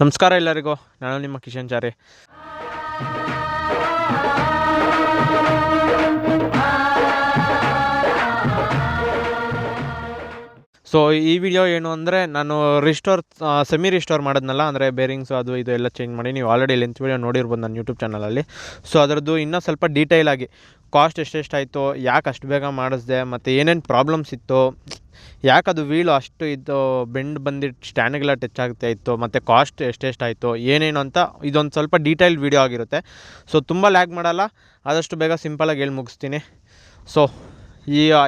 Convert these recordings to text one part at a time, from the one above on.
ನಮಸ್ಕಾರ ಎಲ್ಲರಿಗೂ, ನಾನು ನಿಮ್ಮ ಕಿಶನ್ ಚಾರಿ. ಸೊ ಈ ವಿಡಿಯೋ ಏನು ಅಂದರೆ, ನಾನು ಸೆಮಿ ರಿಸ್ಟೋರ್ ಮಾಡಿದ್ನಲ್ಲ, ಅಂದರೆ ಬೇರಿಂಗ್ಸು ಅದು ಇದು ಎಲ್ಲ ಚೇಂಜ್ ಮಾಡಿ, ನೀವು ಆಲ್ರೆಡಿ ಲೆಂತ್ ವಿಡಿಯೋ ನೋಡಿರ್ಬೋದು ನನ್ನ ಯೂಟ್ಯೂಬ್ ಚಾನಲಲ್ಲಿ. ಸೊ ಅದರದ್ದು ಇನ್ನೂ ಸ್ವಲ್ಪ ಡೀಟೇಲಾಗಿ ಕಾಸ್ಟ್ ಎಷ್ಟೆಷ್ಟಾಯಿತು, ಯಾಕೆ ಅಷ್ಟು ಬೇಗ ಮಾಡಿಸ್ದೆ, ಮತ್ತು ಏನೇನು ಪ್ರಾಬ್ಲಮ್ಸ್ ಇತ್ತು, ಯಾಕೆ ಅದು ವೀಲು ಅಷ್ಟು ಇದು ಬೆಂಡ್ ಬಂದಿಟ್ಟು ಸ್ಟ್ಯಾಂಡ್ಗೆಲ್ಲ ಟಚ್ ಆಗ್ತಾ ಇತ್ತು, ಮತ್ತು ಕಾಸ್ಟ್ ಎಷ್ಟೆಷ್ಟಾಯಿತು ಏನೇನು ಅಂತ ಇದೊಂದು ಸ್ವಲ್ಪ ಡೀಟೇಲ್ಡ್ ವೀಡಿಯೋ ಆಗಿರುತ್ತೆ. ಸೊ ತುಂಬ ಲ್ಯಾಗ್ ಮಾಡಲ್ಲ, ಆದಷ್ಟು ಬೇಗ ಸಿಂಪಲಾಗಿ ಹೇಳಿ ಮುಗಿಸ್ತೀನಿ. ಸೊ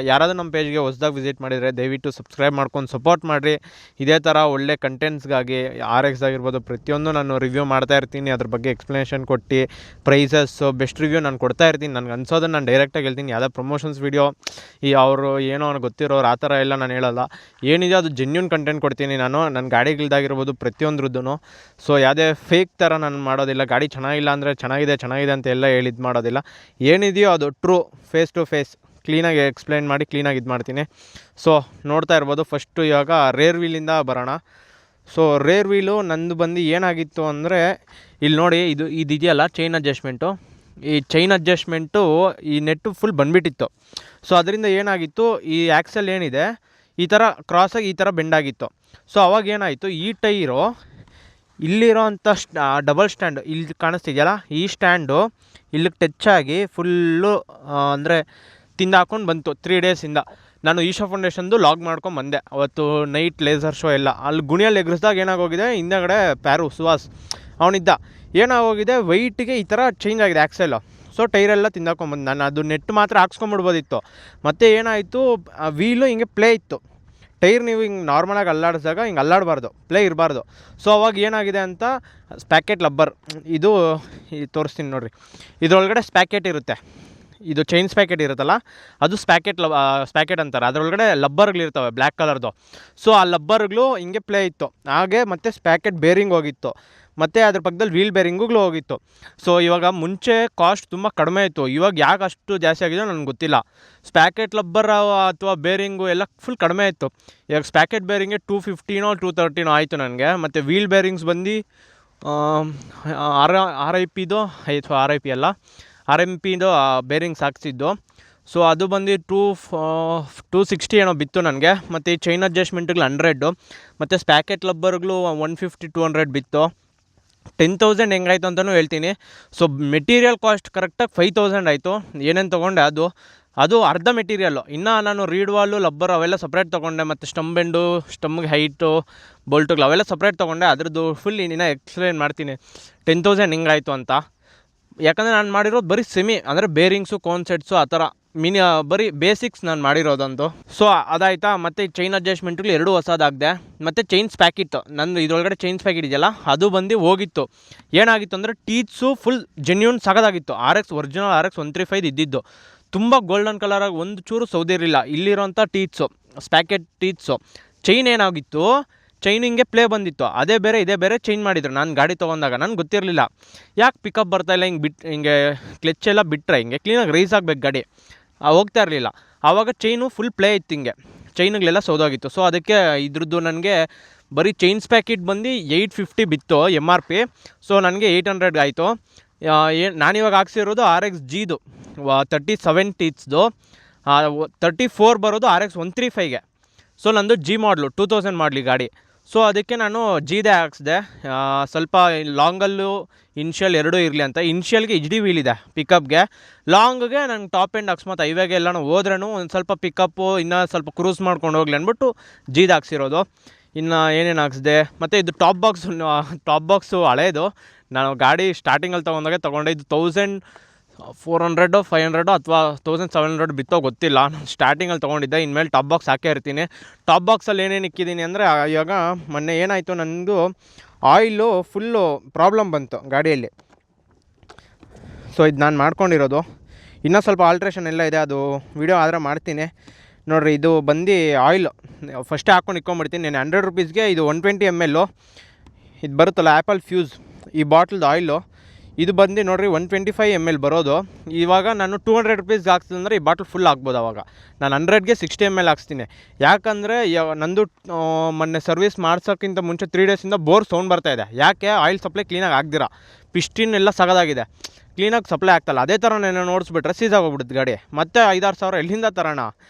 ಯಾರಾದರೂ ನಮ್ಮ ಪೇಜ್ಗೆ ಹೊಸ್ದಾಗಿ ವಿಸಿಟ್ ಮಾಡಿದರೆ ದಯವಿಟ್ಟು ಸಬ್ಸ್ಕ್ರೈಬ್ ಮಾಡ್ಕೊಂಡು ಸಪೋರ್ಟ್ ಮಾಡಿರಿ. ಇದೇ ಥರ ಒಳ್ಳೆ ಕಂಟೆಂಟ್ಸ್ಗಾಗಿ RX ಆಗಿರ್ಬೋದು ಪ್ರತಿಯೊಂದು ನಾನು ರಿವ್ಯೂ ಮಾಡ್ತಾ ಇರ್ತೀನಿ. ಅದ್ರ ಬಗ್ಗೆ ಎಕ್ಸ್ಪ್ಲನೇಷನ್ ಕೊಟ್ಟು ಪ್ರೈಸಸ್ಸು ಬೆಸ್ಟ್ ರಿವ್ಯೂ ನಾನು ಕೊಡ್ತಾ ಇರ್ತೀನಿ. ನನಗೆ ಅನ್ಸೋದನ್ನು ನಾನು ಡೈರೆಕ್ಟಾಗಿ ಹೇಳ್ತೀನಿ. ಯಾವುದೇ ಪ್ರಮೋಷನ್ಸ್ ವೀಡಿಯೋ ಅವರು ಏನೋ ಅವ್ನಿಗೆ ಗೊತ್ತಿರೋರು ಆ ಥರ ಎಲ್ಲ ನಾನು ಹೇಳಲ್ಲ. ಏನಿದೆ ಅದು ಜೆನ್ಯೂನ್ ಕಂಟೆಂಟ್ ಕೊಡ್ತೀನಿ ನಾನು, ನನ್ನ ಗಾಡಿಗಳದಾಗಿರ್ಬೋದು ಪ್ರತಿಯೊಂದ್ರದ್ದು. ಸೊ ಯಾವುದೇ ಫೇಕ್ ಥರ ನಾನು ಮಾಡೋದಿಲ್ಲ. ಗಾಡಿ ಚೆನ್ನಾಗಿಲ್ಲ ಅಂದರೆ ಚೆನ್ನಾಗಿದೆ ಅಂತ ಎಲ್ಲ ಹೇಳಿದ್ದು ಮಾಡೋದಿಲ್ಲ. ಏನಿದೆಯೋ ಅದು ಟ್ರೂ, ಫೇಸ್ ಟು ಫೇಸ್ ಕ್ಲೀನಾಗಿ ಎಕ್ಸ್ಪ್ಲೈನ್ ಮಾಡಿ ಕ್ಲೀನಾಗಿ ಇದು ಮಾಡ್ತೀನಿ. ಸೊ ನೋಡ್ತಾ ಇರ್ಬೋದು. ಫಸ್ಟು ಇವಾಗ ರೇರ್ ವೀಲಿಂದ ಬರೋಣ. ಸೊ ರೇರ್ ವೀಲು ನಂದು ಬಂದು ಏನಾಗಿತ್ತು ಅಂದರೆ, ಇಲ್ಲಿ ನೋಡಿ ಇದೆಯಲ್ಲ ಚೈನ್ ಅಡ್ಜಸ್ಟ್ಮೆಂಟು, ಈ ಚೈನ್ ಅಡ್ಜಸ್ಟ್ಮೆಂಟು ಈ ನೆಟ್ಟು ಫುಲ್ ಬಂದುಬಿಟ್ಟಿತ್ತು. ಸೊ ಅದರಿಂದ ಏನಾಗಿತ್ತು, ಈ ಆ್ಯಕ್ಸಲ್ ಏನಿದೆ ಈ ಥರ ಕ್ರಾಸಾಗಿ ಈ ಥರ ಬೆಂಡಾಗಿತ್ತು. ಸೊ ಅವಾಗ ಏನಾಯಿತು, ಈ ಟೈರು ಇಲ್ಲಿರೋ ಅಂಥ ಡಬಲ್ ಸ್ಟ್ಯಾಂಡು ಇಲ್ಲಿ ಕಾಣಿಸ್ತಿದೆಯಲ್ಲ, ಈ ಸ್ಟ್ಯಾಂಡು ಇಲ್ಲಿಗೆ ಟಚ್ ಆಗಿ ಫುಲ್ಲು ಅಂದರೆ ತಿಂದಾಕೊಂಡು ಬಂತು 3 ಡೇಸಿಂದ. ನಾನು ಈಶಾ ಫೌಂಡೇಶನ್ದು ಲಾಗ್ ಮಾಡ್ಕೊಂಡು ಬಂದೆ ಅವತ್ತು ನೈಟ್ ಲೇಸರ್ ಶೋ ಎಲ್ಲ. ಅಲ್ಲಿ ಗುಣಿಯಲ್ಲಿ ಎಗ್ರಿಸ್ದಾಗ ಏನಾಗೋಗಿದೆ, ಹಿಂದಗಡೆ ಸುಹಾಸ್ ಅವನಿದ್ದ, ಏನಾಗೋಗಿದೆ ವೆಯ್ಟಿಗೆ ಈ ಥರ ಚೇಂಜ್ ಆಗಿದೆ ಆ್ಯಕ್ಸೆಲ್ಲು. ಸೊ ಟೈರೆಲ್ಲ ತಿಂದಾಕೊಂಡ್ಬಂದು ನಾನು ಅದು ನೆಟ್ ಮಾತ್ರ ಹಾಕ್ಸ್ಕೊಂಬಿಡ್ಬೋದಿತ್ತು. ಮತ್ತು ಏನಾಯಿತು, ವೀಲು ಹಿಂಗೆ ಪ್ಲೇ ಇತ್ತು. ಟೈರ್ ನೀವು ಹಿಂಗೆ ನಾರ್ಮಲಾಗಿ ಅಲ್ಲಾಡಿಸಿದಾಗ ಹಿಂಗೆ ಅಲ್ಲಾಡಬಾರ್ದು, ಪ್ಲೇ ಇರಬಾರ್ದು. ಸೊ ಅವಾಗ ಏನಾಗಿದೆ ಅಂತ, ಸ್ಪ್ಯಾಕೆಟ್ ಲಬ್ಬರ್ ಇದು ತೋರಿಸ್ತೀನಿ ನೋಡಿರಿ. ಇದರೊಳಗಡೆ ಸ್ಪ್ಯಾಕೆಟ್ ಇರುತ್ತೆ, ಇದು ಚೈನ್ ಸ್ಪ್ಯಾಕೆಟ್ ಇರುತ್ತಲ್ಲ ಅದು ಸ್ಪ್ಯಾಕೆಟ್ ಅಂತಾರೆ. ಅದರೊಳಗಡೆ ಲಬ್ಬರ್ಗಳಿರ್ತವೆ ಬ್ಲ್ಯಾಕ್ ಕಲರ್ದು. ಸೊ ಆ ಲಬ್ಬರ್ಗಳು ಹಿಂಗೆ ಪ್ಲೇ ಇತ್ತು ಹಾಗೆ, ಮತ್ತು ಸ್ಪ್ಯಾಕೆಟ್ ಬೇರಿಂಗ್ ಹೋಗಿತ್ತು, ಮತ್ತು ಅದ್ರ ಪಕ್ಕದಲ್ಲಿ ವೀಲ್ ಬೇರಿಂಗುಗಳು ಹೋಗಿತ್ತು. ಸೊ ಇವಾಗ ಮುಂಚೆ ಕಾಸ್ಟ್ ತುಂಬ ಕಡಿಮೆ ಇತ್ತು, ಇವಾಗ ಯಾಕೆ ಅಷ್ಟು ಜಾಸ್ತಿ ಆಗಿದೆಯೋ ನನಗೆ ಗೊತ್ತಿಲ್ಲ. ಸ್ಪ್ಯಾಕೆಟ್ ಲಬ್ಬರ್ ಅಥವಾ ಬೇರಿಂಗು ಎಲ್ಲ ಫುಲ್ ಕಡಿಮೆ ಇತ್ತು. ಇವಾಗ ಸ್ಪ್ಯಾಕೆಟ್ ಬೇರಿಂಗ್ಗೆ 250 230 ಆಯಿತು ನನಗೆ. ಮತ್ತು ವೀಲ್ ಬೇರಿಂಗ್ಸ್ ಬಂದು RIPದು ಅಥವಾ RIP ಅಲ್ಲ RMPದು ಬೇರಿಂಗ್ಸ್ ಹಾಕ್ಸಿದ್ದು. ಸೊ ಅದು ಬಂದು 260 ಏನೋ ಬಿತ್ತು ನನಗೆ. ಮತ್ತು ಈ ಚೈನ್ ಅಡ್ಜಸ್ಟ್ಮೆಂಟ್ಗಳು 100, ಮತ್ತು ಸ್ಪ್ಯಾಕೆಟ್ ಲಬ್ಬರ್ಗಳು 150-200 ಬಿತ್ತು. 10,000 ಹೆಂಗಾಯ್ತು ಅಂತಲೂ ಹೇಳ್ತೀನಿ. ಸೊ ಮೆಟೀರಿಯಲ್ ಕಾಸ್ಟ್ ಕರೆಕ್ಟಾಗಿ 5,000 ಆಯಿತು. ಏನೇನು ತೊಗೊಂಡೆ ಅದು ಅರ್ಧ ಮೆಟೀರಿಯಲ್ಲು. ಇನ್ನು ನಾನು ರೀಡ್ ವಾಲು ಲಬ್ಬರ್ ಅವೆಲ್ಲ ಸಪ್ರೇಟ್ ತೊಗೊಂಡೆ, ಮತ್ತು ಸ್ಟಮ್ಗೆ ಹೈಟು ಬೋಲ್ಟುಗಳು ಅವೆಲ್ಲ ಸಪ್ರೇಟ್ ತೊಗೊಂಡೆ. ಅದ್ರದ್ದು ಫುಲ್ ಇನ್ನೂ ಎಕ್ಸ್ಪ್ಲೇನ್ ಮಾಡ್ತೀನಿ 10,000 ಹಿಂಗಾಯಿತು ಅಂತ. ಯಾಕಂದರೆ ನಾನು ಮಾಡಿರೋದು ಬರೀ ಸೆಮಿ, ಅಂದರೆ ಬೇರಿಂಗ್ಸು ಕಾನ್ಸೆಟ್ಸು ಆ ಥರ ಬರೀ ಬೇಸಿಕ್ಸ್ ನಾನು ಮಾಡಿರೋದಂತು. ಸೊ ಅದಾಯಿತಾ. ಮತ್ತು ಚೈನ್ ಅಡ್ಜಸ್ಟ್ಮೆಂಟ್ಗಳು 2 ಹೊಸದಾಗಿದೆ. ಮತ್ತು ಚೈನ್ ಸ್ಪ್ಯಾಕೆಟ್ ನಂದು ಇದರೊಳಗಡೆ ಚೈನ್ ಸ್ಪ್ಯಾಕೆಟ್ ಇದೆಯಲ್ಲ ಅದು ಬಂದು ಹೋಗಿತ್ತು. ಏನಾಗಿತ್ತು ಅಂದರೆ ಟೀತ್ಸು ಫುಲ್ ಜೆನ್ಯೂನ್ ಸಾಗೋದಾಗಿತ್ತು. ಒರಿಜಿನಲ್ RX 135 ಇದ್ದಿದ್ದು ತುಂಬ ಗೋಲ್ಡನ್ ಕಲರಾಗಿ ಒಂದು ಚೂರು ಸೌದಿರಲಿಲ್ಲ. ಇಲ್ಲಿರೋಂಥ ಸ್ಪ್ಯಾಕೆಟ್ ಟೀತ್ಸು ಚೈನ್ ಏನಾಗಿತ್ತು, ಚೈನ್ ಹಿಂಗೆ ಪ್ಲೇ ಬಂದಿತ್ತು, ಅದೇ ಬೇರೆ ಇದೇ ಬೇರೆ ಚೇಂಜ್ ಮಾಡಿದ್ರು. ನಾನು ಗಾಡಿ ತೊಗೊಂಡಾಗ ನನಗೆ ಗೊತ್ತಿರಲಿಲ್ಲ ಯಾಕೆ ಪಿಕಪ್ ಬರ್ತಾಯಿಲ್ಲ, ಹಿಂಗೆ ಕ್ಲಚ್ ಎಲ್ಲ ಬಿಟ್ಟರೆ ಹಿಂಗೆ ಕ್ಲೀನಾಗಿ ರೈಸ್ ಆಗಬೇಕು ಗಾಡಿ, ಹೋಗ್ತಾ ಇರಲಿಲ್ಲ. ಆವಾಗ ಚೈನು ಫುಲ್ ಪ್ಲೇ ಇತ್ತು, ಹಿಂಗೆ ಚೈನುಗಳೆಲ್ಲ ಸೌದೋಗಿತ್ತು. ಸೊ ಅದಕ್ಕೆ ಇದ್ರದ್ದು ನನಗೆ ಬರೀ ಚೈನ್ ಸ್ಪ್ಯಾಕೆಟ್ ಬಂದು 850 ಬಿತ್ತು MRP. ಸೊ ನನಗೆ 800 ಆಯಿತು. ನಾನಿವಾಗ ಹಾಕ್ಸಿರೋದು RXGದು 37 ಟೀತ್ಸ್ದು, 34 ಬರೋದು RX 135ಗೆ. ಸೊ ನಂದು G ಮಾಡಲು 2000 ಮಾಡಲಿ ಗಾಡಿ. ಸೊ ಅದಕ್ಕೆ ನಾನು ಜಿದೇ ಹಾಕ್ಸಿದೆ. ಸ್ವಲ್ಪ ಲಾಂಗಲ್ಲೂ ಇನ್ಷಿಯಲ್ 2 ಇರಲಿ ಅಂತ. ಇನ್ಷಿಯಲ್ಗೆ HD ವೀಲ್ ಇದೆ ಪಿಕಪ್ಗೆ, ಲಾಂಗ್ಗೆ ನಂಗೆ ಟಾಪ್ ಎಂಡ್ ಅಕಸ್ಮಾತ್ ಹೈವೇಗೆ ಎಲ್ಲನೂ ಹೋದ್ರೂ ಒಂದು ಸ್ವಲ್ಪ ಪಿಕಪ್ಪು ಇನ್ನೂ ಸ್ವಲ್ಪ ಕ್ರೂಸ್ ಮಾಡ್ಕೊಂಡು ಹೋಗ್ಲಿ ಅಂದ್ಬಿಟ್ಟು ಜಿದು ಹಾಕ್ಸಿರೋದು. ಇನ್ನು ಏನೇನು ಹಾಕ್ಸಿದೆ, ಮತ್ತು ಇದು ಟಾಪ್ ಬಾಕ್ಸು ಹಳೇದು. ನಾನು ಗಾಡಿ ಸ್ಟಾರ್ಟಿಂಗಲ್ಲಿ ತೊಗೊಂಡೆ. ಇದು 1400 500 ಅಥವಾ 1700 ಬಿತ್ತೋ ಗೊತ್ತಿಲ್ಲ. ನಾನು ಸ್ಟಾರ್ಟಿಂಗಲ್ಲಿ ತೊಗೊಂಡಿದ್ದೆ. ಇನ್ಮೇಲೆ ಟಾಪ್ ಬಾಕ್ಸ್ ಹಾಕೇ ಇರ್ತೀನಿ. ಟಾಪ್ ಬಾಕ್ಸಲ್ಲಿ ಏನೇನು ಇಕ್ಕಿದ್ದೀನಿ ಅಂದರೆ, ಇವಾಗ ಮೊನ್ನೆ ಏನಾಯಿತು, ನನಗೂ ಆಯಿಲು ಫುಲ್ಲು ಪ್ರಾಬ್ಲಮ್ ಬಂತು ಗಾಡಿಯಲ್ಲಿ. ಸೊ ಇದು ನಾನು ಮಾಡ್ಕೊಂಡಿರೋದು. ಇನ್ನೂ ಸ್ವಲ್ಪ ಆಲ್ಟ್ರೇಷನ್ ಎಲ್ಲ ಇದೆ, ಅದು ವಿಡಿಯೋ ಆದರೆ ಮಾಡ್ತೀನಿ ನೋಡಿರಿ. ಇದು ಬಂದು ಆಯಿಲು ಫಸ್ಟೇ ಹಾಕ್ಕೊಂಡು ಇಟ್ಕೊಂಡ್ಬಿಡ್ತೀನಿ. ನಾನು 100 ರೂಪೀಸ್ಗೆ ಇದು 120 ml ಇದು ಬರುತ್ತಲ್ಲ ಆ್ಯಪಲ್ ಫ್ಯೂಸ್, ಈ ಬಾಟ್ಲ್ದು ಆಯಿಲು ಇದು ಬಂದು ನೋಡಿರಿ 125 ml ಬರೋದು. ಇವಾಗ ನಾನು 200 ರುಪೀಸ್ಗೆ ಹಾಕ್ಸಿದ್ರೆ ಈ ಬಾಟ್ಲ್ ಫುಲ್ ಆಗ್ಬೋದು. ಅವಾಗ ನಾನು 100ಗೆ 60 ml ಹಾಕ್ಸ್ತೀನಿ. ಯಾಕಂದರೆ ನಂದು ಮೊನ್ನೆ ಸರ್ವಿಸ್ ಮಾಡ್ಸೋಕ್ಕಿಂತ ಮುಂಚೆ 3 ಡೇಸಿಂದ ಬೋರ್ ಸೌಂಡ್ ಬರ್ತಾಯಿದೆ. ಯಾಕೆ? ಆಯಿಲ್ ಸಪ್ಲೈ ಕ್ಲೀನಾಗಿ ಆಗ್ದಿರ, ಪಿಸ್ಟಿನ್ ಎಲ್ಲ ಸಗದಾಗಿದೆ, ಕ್ಲೀನಾಗಿ ಸಪ್ಲೈ ಆಗ್ತಾಯಿಲ್ಲ. ಅದೇ ಥರ ನಾನು ನೋಡಿಸ್ಬಿಟ್ರೆ ಸೀಸಾಗೋಗ್ಬಿಡುತ್ತೆ ಗಾಡಿ. ಮತ್ತೆ 5-6 ಸಾವಿರ ಎಲ್ಲಿಂದ ತರೋಣ?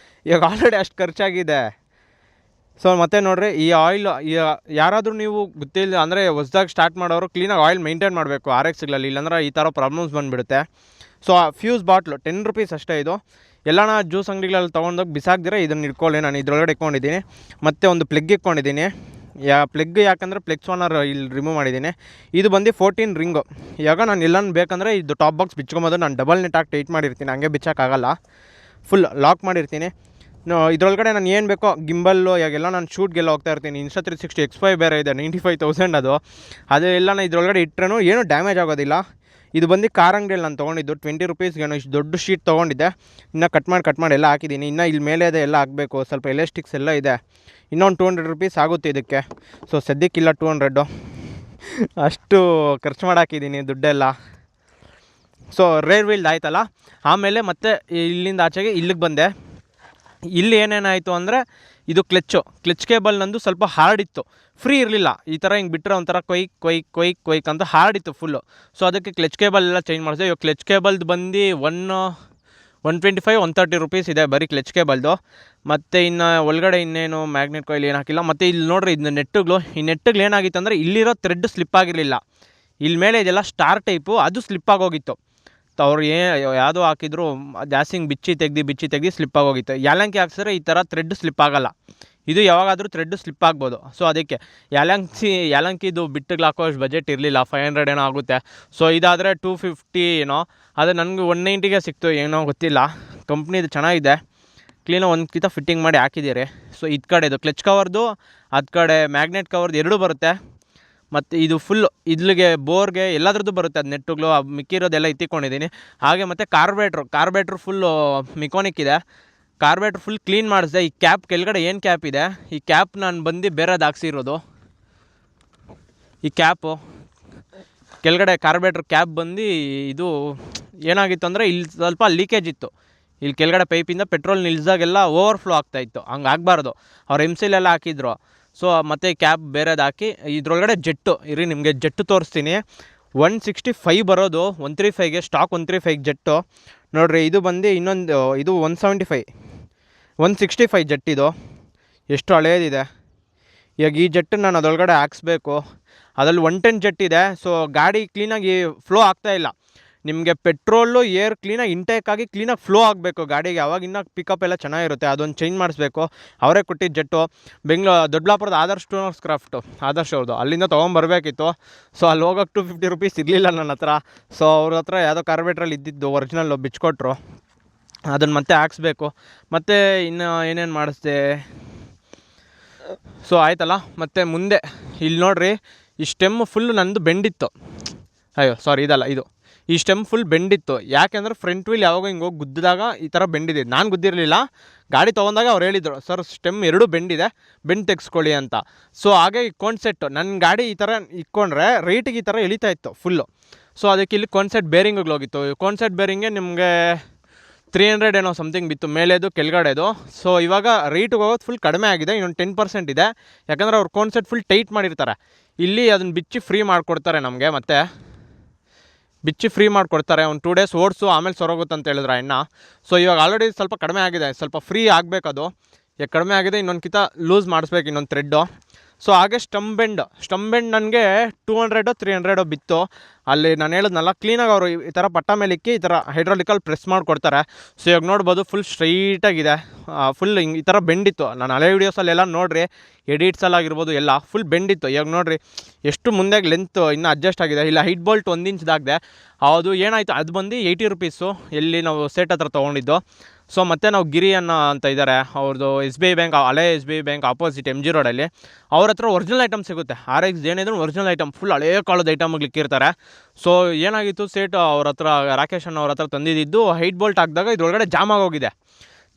ಇವಾಗ ಆಲ್ರೆಡಿ ಅಷ್ಟು ಖರ್ಚಾಗಿದೆ. ಸೊ ಮತ್ತೆ ನೋಡಿರಿ, ಈ ಆಯಿಲ್ ಯಾರಾದರೂ ನೀವು ಗೊತ್ತಿಲ್ಲ ಅಂದರೆ ಹೊಸ್ದಾಗಿ ಸ್ಟಾರ್ಟ್ ಮಾಡೋರು ಕ್ಲೀನಾಗಿ ಆಯಿಲ್ ಮೇಂಟೈನ್ ಮಾಡಬೇಕು RXಗಳಲ್ಲಿ, ಇಲ್ಲಾಂದ್ರೆ ಈ ಥರ ಪ್ರಾಬ್ಲಮ್ಸ್ ಬಂದುಬಿಡುತ್ತೆ. ಸೊ ಫ್ಯೂಸ್ ಬಾಟ್ಲು 10 ರುಪೀಸ್ ಅಷ್ಟೇ. ಇದು ಎಲ್ಲಾನ ಜ್ಯೂಸ್ ಅಂಗಡಿಗಳಲ್ಲಿ ತೊಗೊಂಡೋಗಿ ಬಿಸಾಕ್ದಿರ ಇದನ್ನು ಇಟ್ಕೊಳ್ಳಿ. ನಾನು ಇದರೊಳಗಡೆ ಇಟ್ಕೊಂಡಿದ್ದೀನಿ. ಮತ್ತು ಒಂದು ಪ್ಲಗ್ ಇಟ್ಕೊಂಡಿದ್ದೀನಿ. ಪ್ಲಗ್ ಯಾಕಂದರೆ ಪ್ಲಗ್ ಸ್ಪಾನರ್ ಇಲ್ಲಿ ರಿಮೂವ್ ಮಾಡಿದ್ದೀನಿ. ಇದು ಬಂದು 14 ರಿಂಗು. ಇವಾಗ ನಾನು ಎಲ್ಲಾನು ಬೇಕಂದರೆ ಇದು ಟಾಪ್ ಬಾಕ್ಸ್ ಬಿಚ್ಕೊಬೋದು. ನಾನು ಡಬಲ್ ನೆಟ್ ಹಾಕಿ ಟೈಟ್ ಮಾಡಿರ್ತೀನಿ, ಹಂಗೆ ಬಿಚ್ಚೋಕ್ಕಾಗಲ್ಲ. ಫುಲ್ ಲಾಕ್ ಮಾಡಿರ್ತೀನಿ. ಇದರೊಳಗಡೆ ನಾನು ಏನು ಬೇಕೋ ಗಿಂಬಲ್ಲು, ಇವಾಗೆಲ್ಲ ನಾನು ಶೂಟ್ಗೆಲ್ಲ ಹೋಗ್ತಾ ಇರ್ತೀನಿ. Insta360 X5 ಬೇರೆ ಇದೆ, 95,000 ಅದೆಲ್ಲ ನಾನು ಇದರೊಳಗಡೆ ಇಟ್ಟರೂ ಏನೂ ಡ್ಯಾಮೇಜ್ ಆಗೋದಿಲ್ಲ. ಇದು ಬಂದು ಕಾರ್ ಅಂಗಡಿಯಲ್ಲಿ ನಾನು ತೊಗೊಂಡಿದ್ದು 20 ರುಪೀಸ್ಗೆ ಇಷ್ಟು ದೊಡ್ಡ ಶೀಟ್ ತೊಗೊಂಡಿದ್ದೆ. ಇನ್ನೂ ಕಟ್ ಮಾಡಿ ಎಲ್ಲ ಹಾಕಿದ್ದೀನಿ. ಇನ್ನು ಇಲ್ಲಿ ಮೇಲೆ ಇದೆ, ಎಲ್ಲ ಹಾಕಬೇಕು. ಸ್ವಲ್ಪ ಎಲಾಸ್ಟಿಕ್ಸ್ ಎಲ್ಲ ಇದೆ. ಇನ್ನೊಂದು 200 ರುಪೀಸ್ ಆಗುತ್ತೆ ಇದಕ್ಕೆ. ಸೊ ಸದ್ಯಕ್ಕಿಲ್ಲ 200, ಅಷ್ಟು ಖರ್ಚು ಮಾಡಾಕಿದ್ದೀನಿ ದುಡ್ಡೆಲ್ಲ. ಸೊ ರೇರ್ ವೀಲ್ಡ್ ಆಯ್ತಲ್ಲ. ಆಮೇಲೆ ಮತ್ತೆ ಇಲ್ಲಿಂದ ಆಚೆಗೆ ಇಲ್ಲಿಗೆ ಬಂದೆ. ಇಲ್ಲಿ ಏನೇನಾಯಿತು ಅಂದರೆ, ಇದು ಕ್ಲಚ್ ಕೇಬಲ್ ನಂದು ಸ್ವಲ್ಪ ಹಾರ್ಡ್ ಇತ್ತು, ಫ್ರೀ ಇರಲಿಲ್ಲ. ಈ ಥರ ಹಿಂಗೆ ಬಿಟ್ಟರೆ ಒಂಥರ ಕೊಯ್ಕ್ ಅಂತ ಹಾರ್ಡ್ ಇತ್ತು ಫುಲ್ಲು. ಸೊ ಅದಕ್ಕೆ ಕ್ಲಚ್ ಕೇಬಲ್ ಎಲ್ಲ ಚೇಂಜ್ ಮಾಡಿದೆ. ಇವಾಗ ಕ್ಲಚ್ ಕೇಬಲ್ದು ಬಂದು 125-130 ರುಪೀಸ್ ಇದೆ ಬರೀ ಕ್ಲಚ್ ಕೇಬಲ್ದು. ಮತ್ತು ಇನ್ನು ಒಳಗಡೆ ಇನ್ನೇನು ಮ್ಯಾಗ್ನೆಟ್ ಕಾಯಿಲ್ ಏನು ಹಾಕಿಲ್ಲ. ಮತ್ತು ಇಲ್ಲಿ ನೋಡಿರಿ, ಇದು ನೆಟ್ಟುಗಳು. ಈ ನೆಟ್ಟುಗಳು ಏನಾಗಿತ್ತು ಅಂದರೆ, ಇಲ್ಲಿರೋ ಥ್ರೆಡ್ ಸ್ಲಿಪ್ ಆಗಿರಲಿಲ್ಲ. ಇಲ್ಲಿ ಮೇಲೆ ಇದೆಲ್ಲ ಸ್ಟಾರ್ ಟೈಪು, ಅದು ಸ್ಲಿಪ್ ಆಗೋಗಿತ್ತು. ಅವ್ರು ಯಾವುದೋ ಹಾಕಿದ್ರು ಜಾಸ್ತಿ ಹಿಂಗೆ ಬಿಚ್ಚಿ ತೆಗ್ದು ಸ್ಲಿಪ್ ಆಗೋಗಿತ್ತು. ಯಾಲಂಕಿ ಹಾಕ್ಸಿದ್ರೆ ಈ ಥರ ಥ್ರೆಡ್ ಸ್ಲಿಪ್ ಆಗೋಲ್ಲ. ಇದು ಯಾವಾಗಾದರೂ ಥ್ರೆಡ್ ಸ್ಲಿಪ್ ಆಗ್ಬೋದು. ಸೊ ಅದಕ್ಕೆ ಯಾಲಂಕಿದು ಬಿಟ್ಟಿಗೆ ಹಾಕೋಷ್ಟು ಬಜೆಟ್ ಇರಲಿಲ್ಲ, 500 ಏನೋ ಆಗುತ್ತೆ. ಸೊ ಇದಾದರೆ 250 ಏನೋ, ಅದು ನನಗೆ 190ಗೆ ಸಿಕ್ತು, ಏನೋ ಗೊತ್ತಿಲ್ಲ. ಕಂಪ್ನಿದು ಚೆನ್ನಾಗಿದೆ, ಕ್ಲೀನಾಗಿ ಒಂದು ಕಿತ ಫಿಟ್ಟಿಂಗ್ ಮಾಡಿ ಹಾಕಿದ್ದೀರಿ. ಸೊ ಇದು ಕಡೆದು ಕ್ಲಚ್ ಕವರ್ದು, ಅದು ಕಡೆ ಮ್ಯಾಗ್ನೆಟ್ ಕವರ್ದು ಎರಡೂ ಬರುತ್ತೆ. ಮತ್ತು ಇದು ಫುಲ್ಲು ಇದ್ಲಿಗೆ ಬೋರ್ಗೆ ಎಲ್ಲದ್ರದ್ದು ಬರುತ್ತೆ. ಅದು ನೆಟ್ಟುಗಳು ಮಿಕ್ಕಿರೋದೆಲ್ಲ ಎತ್ತಿಕೊಂಡಿದ್ದೀನಿ. ಹಾಗೆ ಮತ್ತು ಕಾರ್ಬೇಟ್ರು ಫುಲ್ಲು ಮಿಕೋನಿಕ್ ಇದೆ. ಕಾರ್ಬೇಟ್ರ್ ಫುಲ್ ಕ್ಲೀನ್ ಮಾಡಿಸಿದೆ. ಈ ಕ್ಯಾಪ್ ಕೆಳಗಡೆ ಏನು ಕ್ಯಾಪ್ ಇದೆ, ಈ ಕ್ಯಾಪ್ ನಾನು ಬಂದು ಬೇರೆದು ಹಾಕ್ಸಿರೋದು. ಈ ಕ್ಯಾಪು ಕೆಳಗಡೆ ಕಾರ್ಬೇಟ್ರ್ ಕ್ಯಾಪ್ ಬಂದು ಇದು ಏನಾಗಿತ್ತು ಅಂದರೆ, ಇಲ್ಲಿ ಸ್ವಲ್ಪ ಲೀಕೇಜ್ ಇತ್ತು. ಇಲ್ಲಿ ಕೆಳಗಡೆ ಪೈಪಿಂದ ಪೆಟ್ರೋಲ್ ನಿಲ್ಸಾಗೆಲ್ಲ ಓವರ್ಫ್ಲೋ ಆಗ್ತಾಯಿತ್ತು. ಹಂಗೆ ಆಗಬಾರ್ದು. ಅವ್ರು MCಲೆಲ್ಲ ಹಾಕಿದ್ರು. ಸೊ ಮತ್ತು ಕ್ಯಾಪ್ ಬೇರೆದು ಹಾಕಿ ಇದ್ರೊಳಗಡೆ ಜೆಟ್ಟು ನಿಮಗೆ ಜೆಟ್ಟು ತೋರಿಸ್ತೀನಿ. 165 ಬರೋದು, 135ಗೆ ಸ್ಟಾಕ್ 135 ಜೆಟ್ಟು ನೋಡಿರಿ. ಇದು ಬಂದು ಇನ್ನೊಂದು, ಇದು 165 ಜೆಟ್. ಇದು ಎಷ್ಟು ಹಳೇದಿದೆ. ಇವಾಗ ಈ ಜೆಟ್ಟು ನಾನು ಅದರೊಳಗಡೆ ಹಾಕ್ಸ್ಬೇಕು. ಅದರಲ್ಲಿ 110 ಜೆಟ್ ಇದೆ. ಸೊ ಗಾಡಿ ಕ್ಲೀನಾಗಿ ಫ್ಲೋ ಆಗ್ತಾಯಿಲ್ಲ. ನಿಮಗೆ ಪೆಟ್ರೋಲು ಏರ್ ಕ್ಲೀನಾಗಿ ಇಂಟೇಕಾಗಿ ಕ್ಲೀನಾಗಿ ಫ್ಲೋ ಆಗಬೇಕು ಗಾಡಿಗೆ. ಅವಾಗಿನ್ನ ಪಿಕಪ್ ಎಲ್ಲ ಚೆನ್ನಾಗಿರುತ್ತೆ. ಅದೊಂದು ಚೇಂಜ್ ಮಾಡಿಸ್ಬೇಕು. ಅವರೇ ಕೊಟ್ಟಿದ್ದು ಜೆಟ್ಟು. ದೊಡ್ಡಬಳ್ಳಾಪುರದ ಆದರ್ಶ್ ಟೂನರ್ಸ್ ಕ್ರಾಫ್ಟು, ಆದರ್ಶ್ ಅವ್ರದ್ದು, ಅಲ್ಲಿಂದ ತೊಗೊಂಬರ್ಬೇಕಿತ್ತು. ಸೊ ಅಲ್ಲಿ ಹೋಗೋಕ್ಕೆ 250 ರುಪೀಸ್ ಇರಲಿಲ್ಲ ನನ್ನ ಹತ್ರ. ಸೊ ಅವ್ರ ಹತ್ರ ಯಾವುದೋ ಕಾರ್ಬೇಟ್ರಲ್ಲಿ ಇದ್ದಿದ್ದು ಒರಿಜಿನಲ್ಲು ಬಿಚ್ಕೊಟ್ರು. ಅದನ್ನು ಮತ್ತೆ ಹಾಕ್ಸ್ಬೇಕು. ಮತ್ತು ಇನ್ನು ಏನೇನು ಮಾಡಿಸ್ದೆ. ಸೊ ಆಯ್ತಲ್ಲ. ಮತ್ತು ಮುಂದೆ ಇಲ್ಲಿ ನೋಡಿರಿ, ಈ ಸ್ಟೆಮ್ ಫುಲ್ಲು ನಂದು ಬೆಂಡಿತ್ತು. ಇದಲ್ಲ, ಇದು ಈ ಸ್ಟೆಮ್ ಫುಲ್ ಬೆಂಡಿತ್ತು. ಯಾಕೆಂದರೆ ಫ್ರಂಟ್ ವೀಲ್ ಯಾವಾಗ ಹಿಂಗೆ ಹೋಗಿ ಗುದ್ದಿದಾಗ ಈ ಥರ ಬೆಂಡಿದೆ. ನಾನು ಗುದ್ದಿರಲಿಲ್ಲ, ಗಾಡಿ ತೊಗೊಂಡಾಗ ಅವ್ರು ಹೇಳಿದರು, ಸರ್ ಸ್ಟೆಮ್ ಎರಡೂ ಬೆಂಡಿದೆ, ಬೆಂಡ್ ತೆಗೆಸ್ಕೊಳ್ಳಿ ಅಂತ. ಸೊ ಹಾಗೆ ಈ ಕಾನ್ಸೆಪ್ಟು ನನ್ನ ಗಾಡಿ ಈ ಥರ ಇಕ್ಕೊಂಡ್ರೆ ರೈಟಿಗೆ ಈ ಥರ ಎಳಿತಾ ಇತ್ತು ಫುಲ್ಲು. ಸೊ ಅದಕ್ಕೆ ಇಲ್ಲಿ ಕಾನ್ಸೆಪ್ಟ್ ಬೇರಿಂಗಿಗೆ ಹೋಗಿತ್ತು. ಕಾನ್ಸೆಪ್ಟ್ ಬೇರಿಂಗೆ ನಿಮಗೆ 300 ಏನೋ ಸಮಥಿಂಗ್ ಬಿತ್ತು, ಮೇಲೆದು ಕೆಳಗಡೆದು. ಸೊ ಇವಾಗ ರೈಟಿಗೆ ಹೋಗೋದು ಫುಲ್ ಕಡಿಮೆ ಆಗಿದೆ. ಇನ್ನೊಂದು 10% ಇದೆ. ಯಾಕಂದರೆ ಅವ್ರು ಕಾನ್ಸೆಪ್ಟ್ ಫುಲ್ ಟೈಟ್ ಮಾಡಿರ್ತಾರೆ. ಇಲ್ಲಿ ಅದನ್ನು ಬಿಚ್ಚಿ ಫ್ರೀ ಮಾಡಿಕೊಡ್ತಾರೆ ನಮಗೆ. ಮತ್ತು ಬಿಚ್ಚಿ ಫ್ರೀ ಮಾಡಿಕೊಡ್ತಾರೆ. ಒಂದು 2 ಡೇಸ್ ಓಡಿಸು, ಆಮೇಲೆ ಸೊರೋಗುತ್ತೆ ಅಂತ ಹೇಳಿದ್ರು ಅಣ್ಣ. ಸೊ ಇವಾಗ ಆಲ್ರೆಡಿ ಸ್ವಲ್ಪ ಕಡಿಮೆ ಆಗಿದೆ, ಸ್ವಲ್ಪ ಫ್ರೀ ಆಗಬೇಕದು. ಈಗ ಕಡಿಮೆ ಆಗಿದೆ, ಇನ್ನೊಂದು ಕಿತ ಲೂಸ್ ಮಾಡಿಸ್ಬೇಕು, ಇನ್ನೊಂದು ಥ್ರೆಡ್ಡು. ಸೊ ಹಾಗೆ ಸ್ಟಮ್ ಬೆಂಡ್ ನನಗೆ 200-300 ಬಿತ್ತು. ಅಲ್ಲಿ ನಾನು ಹೇಳಿದ್ನಲ್ಲ, ಕ್ಲೀನಾಗಿ ಅವರು ಈ ಥರ ಪಟ್ಟ ಮೇಲೆ ಇಕ್ಕಿ ಈ ಥರ ಹೈಡ್ರಾಲಿಕಲ್ಲಿ ಪ್ರೆಸ್ ಮಾಡಿಕೊಡ್ತಾರೆ. ಸೊ ಇವಾಗ ನೋಡ್ಬೋದು ಫುಲ್ ಸ್ಟ್ರೈಟಾಗಿದೆ. ಫುಲ್ ಹಿಂಗೆ ಈ ಥರ ಬೆಂಡಿತ್ತು. ನಾನು ಹಳೆ ವೀಡಿಯೋಸಲ್ಲೆಲ್ಲ ನೋಡಿರಿ, ಎಡಿಟ್ಸಲ್ಲಾಗಿರ್ಬೋದು ಎಲ್ಲ ಫುಲ್ ಬೆಂಡಿತ್ತು. ಇವಾಗ ನೋಡಿರಿ ಎಷ್ಟು ಮುಂದೆ ಲೆಂತ್ ಇನ್ನೂ ಅಡ್ಜಸ್ಟ್ ಆಗಿದೆ. ಇಲ್ಲ ಹೈಟ್ ಬೋಲ್ಟ್ 1 ಇಂಚ್ದಾಗಿದೆ. ಅದು ಏನಾಯಿತು, ಅದು ಬಂದು 80 ರುಪೀಸು, ಎಲ್ಲಿ ನಾವು ಸೇಟ್ ಹತ್ರ ತೊಗೊಂಡಿದ್ದು. ಸೊ ಮತ್ತು ನಾವು ಗಿರಿ ಅಂತ ಇದ್ದಾರೆ, ಅವ್ರದ್ದು SBI ಬ್ಯಾಂಕ್, ಹಳೆ SBI ಬ್ಯಾಂಕ್ ಆಪೋಸಿಟ್ MG ರೋಡಲ್ಲಿ. ಅವ್ರ ಹತ್ರ ಒರಿಜಿನಲ್ ಐಟಮ್ ಸಿಗುತ್ತೆ. RX ಏನಿದ್ರು ಒರಿಜಿನಲ್ ಐಟಮ್, ಫುಲ್ ಹಳೇ ಕಾಲದ ಐಟಮ್ಗೆ ಇಕ್ಕಿರ್ತಾರೆ. ಸೊ ಏನಾಗಿತ್ತು, ಸೇಟ್ ಅವ್ರ ಹತ್ರ ರಾಕೇಶ್ ಅಣ್ಣ ಅವ್ರ ಹತ್ರ ತಂದಿದ್ದು ಹೈಟ್ ಬೋಲ್ಟ್ ಹಾಕಿದಾಗ ಇದ್ರೊಳಗಡೆ ಜಾಮ್ ಆಗೋಗಿದೆ.